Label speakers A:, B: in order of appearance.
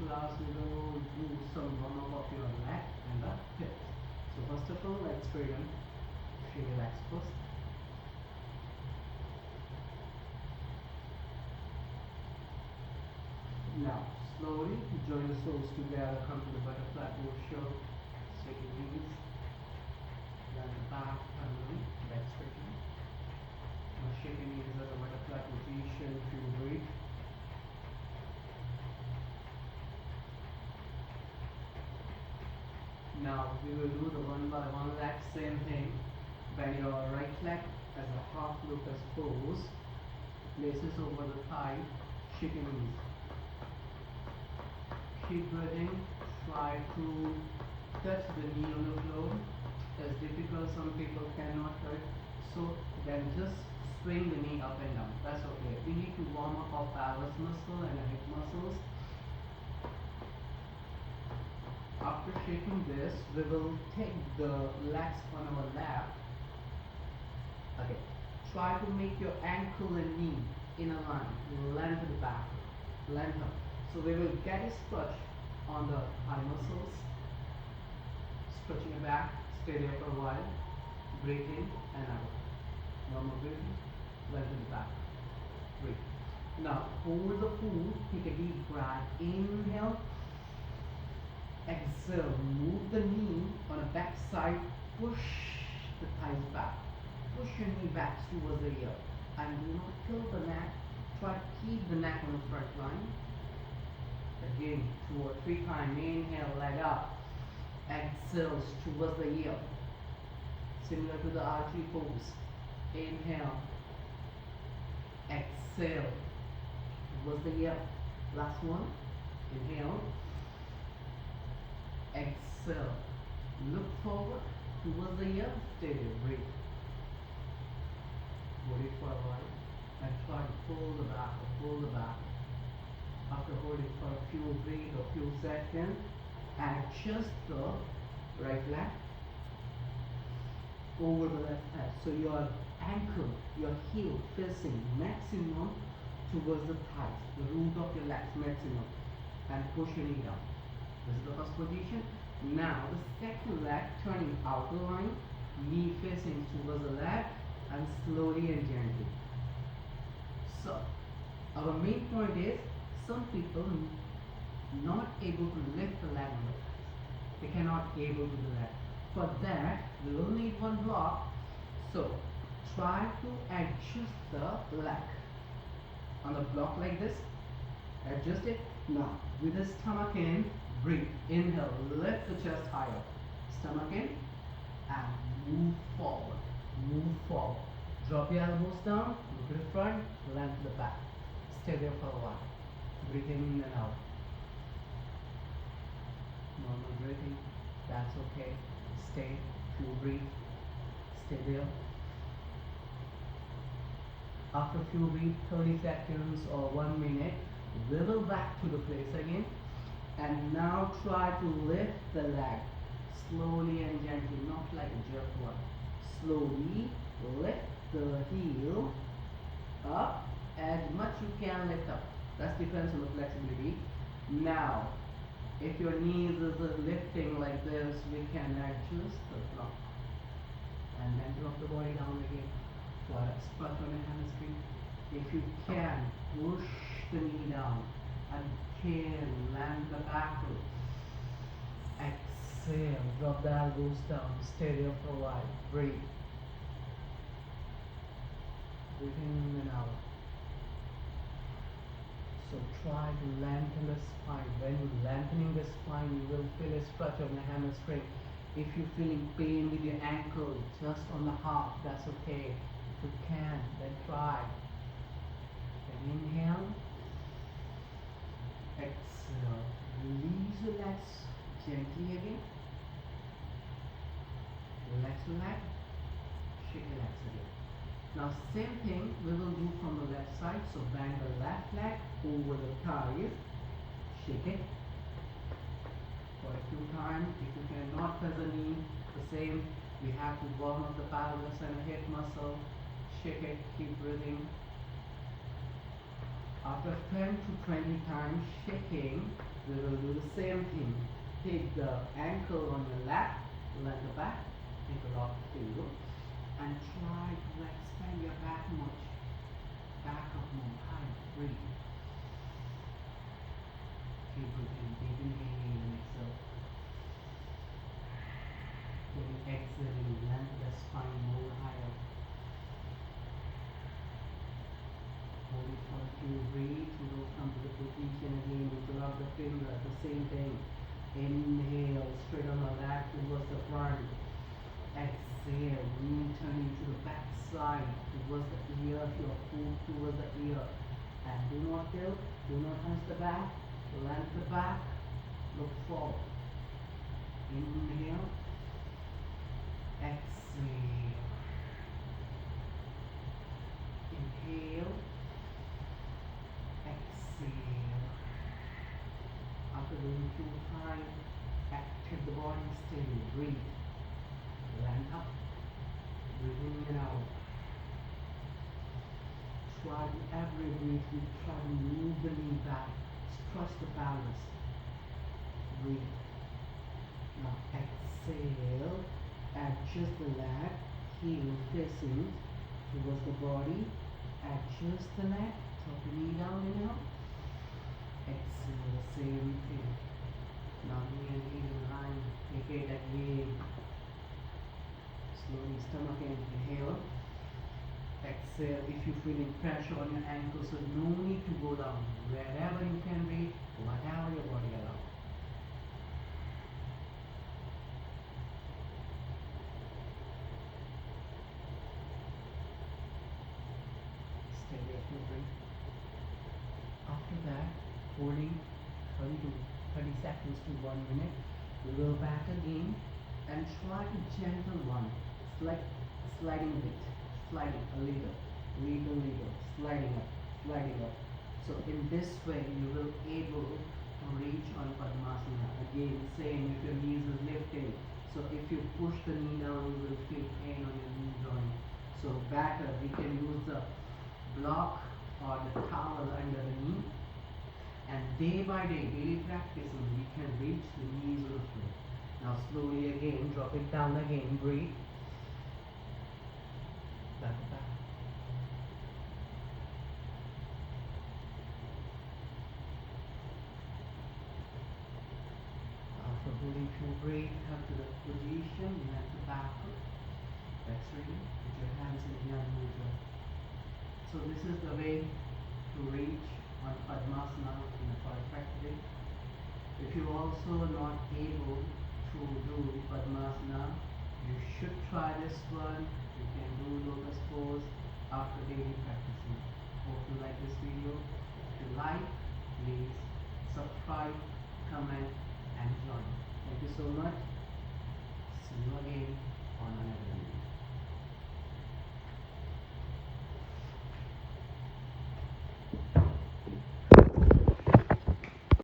A: class we will do some warm-up of your neck and the hips. So first of all, let's straighten. Relax first. Now, slowly join the soles together, come to the butterfly posture, shake your knees, then the back, finally, back straightening. Now shake your knees as a butterfly position, feel breathe. Now we will do the one by one leg, same thing. Bend your right leg as a half lotus pose, places over the thigh, shake your knees. Keep breathing, try to touch the knee on the floor. It's difficult, some people cannot touch, so then just swing the knee up and down, that's okay. We need to warm up our pelvis muscle and the hip muscles. After shaking this, we will take the legs on our lap. Okay, try to make your ankle and knee in a line, lengthen the back, lengthen. So we will get a stretch on the thigh muscles, stretching it back, stay there for a while, breathe in and out. Normal breathing, lengthen the back, breathe. Now hold the food, take a deep breath, inhale, exhale, move the knee on the back side, push the thighs back, push your knee back towards the ear, and do not kill the neck, try to keep the neck on the front line. Again, 2 or 3 times, inhale, leg up, exhale towards the ear, similar to the archery pose. Inhale, exhale towards the ear. Last one, inhale, exhale, look forward towards the ear, stay there, breathe. Hold it for a while and try to pull the back or pull the back. After holding for a few breaths or few seconds, adjust the right leg over the left leg. So your ankle, your heel facing maximum towards the thighs, the root of your legs maximum, and push your knee down. This is the first position. Now the second leg turning outer line, knee facing towards the leg, and slowly and gently. So our main point is, some people not able to lift the leg on the thighs. They cannot able to do that. For that, we will need one block. So try to adjust the leg on the block like this. Adjust it. Now with the stomach in, breathe. Inhale, lift the chest higher. Stomach in and move forward. Move forward. Drop your elbows down, look to the front, land to the back. Stay there for a while. Breathing in and out. Normal breathing, that's okay. Stay, few breathe, stay there. After few breathe, 30 seconds or 1 minute, wiggle back to the place again. And now try to lift the leg slowly and gently, not like a jerk one. Slowly lift the heel up as much you can lift up. That depends on the flexibility. Now, if your knees is lifting like this, we can adjust the block and then drop the body down again for a spot on the hamstring. If you can, push the knee down and can land the back. Exhale, drop the elbows down, stay there for a while, breathe. Breathe in and out. So try to lengthen the spine. When you're lengthening the spine, you will feel a stretch of the hamstring. If you're feeling pain with your ankle, just on the half, that's okay. If you can, then try. And inhale, exhale. Release the legs gently again. Relax the leg, shake the legs again. Now same thing we will do from the left side. So bend the left leg over the thighs, shake it for a few times. If you cannot touch the knee, the same, we have to warm up the pelvis and the hip muscle. Shake it, keep breathing. After 10 to 20 times shaking, We will do the same thing. Take the ankle on your lap, let the back, take a lock finger, and try to expand your back much. Back up more high. Breathe. Keep breathing. Deep inhale and exhale. Then exhaling, lengthen the spine more higher. Hold it for a few breaths. We will come to the position again. We pull out the finger. The same thing. Inhale, straight on the lap towards the front. Exhale, knee turning to the back side towards the ear, your foot towards the ear. And do not tilt, do not touch the back. Land the back, look forward. Inhale, exhale. Inhale, exhale. After doing 2 times, active the body steady. Breathe. Land up. Breathe in and out. Try every breath. We try to move the knee back. Stretch the balance. Breathe. Now exhale. Adjust the leg. Heel facing towards the body. Adjust the leg. Drop the knee down and out. Exhale, same thing. Now knee and heel in line. Take it again. Slowly stomach and inhale. Exhale. If you're feeling pressure on your ankles, so no need to go down. Wherever you can breathe, whatever your body allows. Steady as you breathe. After that, holding 30 seconds to 1 minute, we will back again and try to gentle one, sliding a bit, sliding a little, sliding up. So in this way, you will able to reach on Padmasana. Again, same if your knees is lifting. So if you push the knee down, you will feel pain on your knee joint. So better, we can use the block or the towel under the knee. And day by day, daily practicing, we can reach the knees also. Now slowly again, drop it down again, breathe. Back. After holding few breath, come to the position, you have to back up. That's ready. Put your hands in the mudra. So this is the way to reach on Padmasana in a perfect way. If you're also not able to do Padmasana, you should try this one. You can do Lotus Pose after daily practicing. Hope you like this video. If you like, please subscribe, comment and join. Thank you so much. See you again.